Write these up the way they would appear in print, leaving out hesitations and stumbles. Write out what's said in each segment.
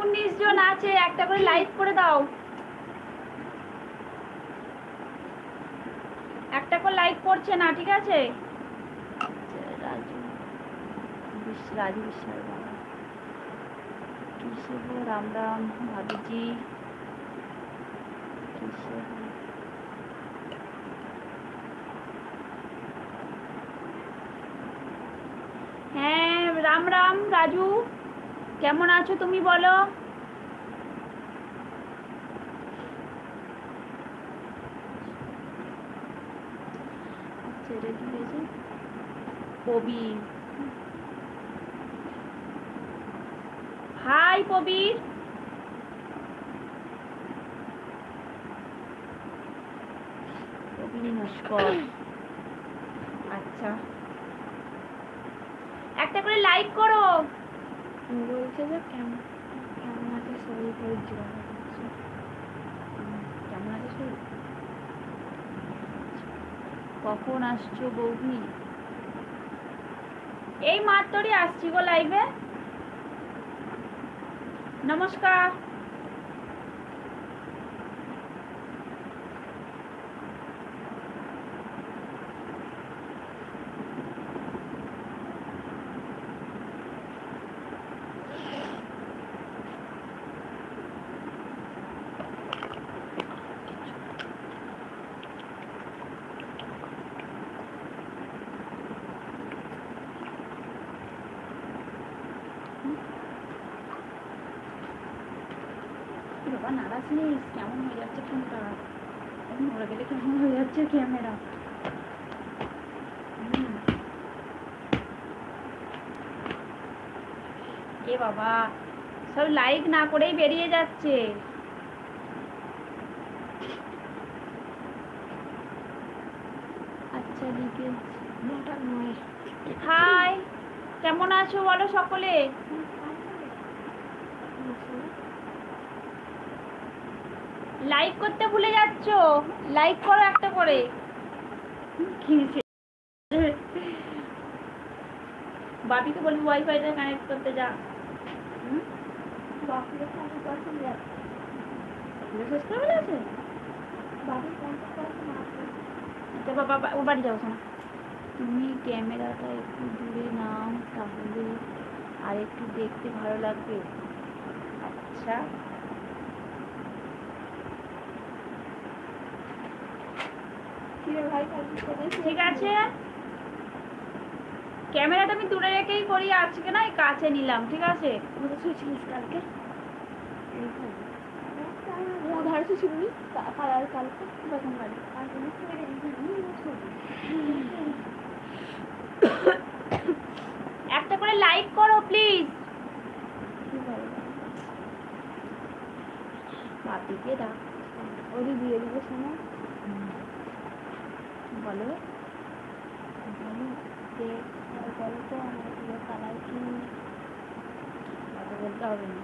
19 জন আছে, একটা করে লাইক করে দাও, একটা করে লাইক করছে না, ঠিক আছে? রাজু বিশ্বাস, বাবা কি শুভ, রাম রাম ভাবিজি, কি শুভ। হ্যাঁ রাম রাম রাজু, কেমন আছো তুমি বলো? কবির, হাই কবির, কবির নস্কর। আচ্ছা একটা করে লাইক করো। বলছে যে কেমন আছে শরীর, কেমন আছে শরীর? কখন আসছো বৌদি? এই মাত্রই আসছি গো লাইভে। নমস্কার। বাবা নারাজ নিস, কেমন হয়ে যাচ্ছে ফোনটা, মরে গেলে কেমন হয়ে যাচ্ছে ক্যামেরা। এ বাবা সব লাইক না করেই বেরিয়ে যাচ্ছে। আচ্ছা লিখে হাই, কেমন আছো বলো সকলে? লাইক করতে ভুলে যাচ্ছ, লাইক করো একটা করে। বাপিকে বলবি ওয়াইফাইটা কানেক্ট করতে যা। আচ্ছা বাবা ও বাড়ি যাবো শোনা। তুমি ক্যামেরাটা একটু দূরে নাও, তাহলে আর একটু দেখতে ভালো লাগবে। আচ্ছা ঠিক আছে, ক্যামেরাটা আমি দূরে রেখেই করি, আজকে না কাছে নিলাম, ঠিক আছে? কালকে একটা করে লাইক করো প্লিজ। বাপিকে ডাক, ওরই দিয়ে দিবে শোনা। বলো যে বলো তো আমার প্রিয় কালার কি, বলতে হবে না।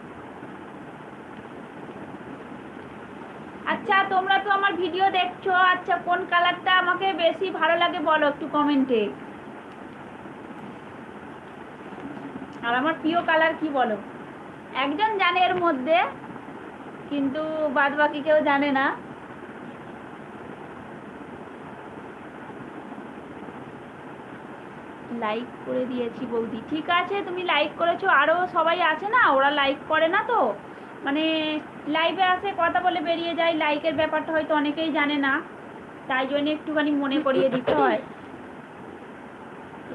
আচ্ছা তোমরা তো আমার ভিডিও দেখছো, আচ্ছা কোন কালারটা আমাকে বেশি ভালো লাগে বলো একটু কমেন্টে। আর আমার প্রিয় কালার কি বলো? একজন জানে এর মধ্যে, কিন্তু বাদ বাকি কেউ জানে না। লাইক করে দিয়েছি বৌদি, ঠিক আছে তুমি লাইক করেছো, আরো সবাই আছে না ওরা লাইক করে না, তো মানে লাইভে আসে কথা বলে বেরিয়ে যায়, লাইকের ব্যাপারটা হয়তো অনেকেই জানে না, তাই জন্য একটুখানি মনে করিয়ে দিতে হয়।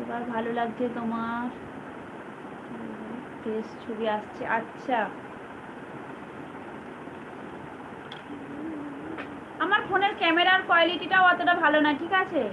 এবার ভালো লাগছে তোমার ফেস ছবি আসছে। আচ্ছা আমার ফোনের ক্যামেরার কোয়ালিটিটাও অতটা ভালো না, ঠিক আছে?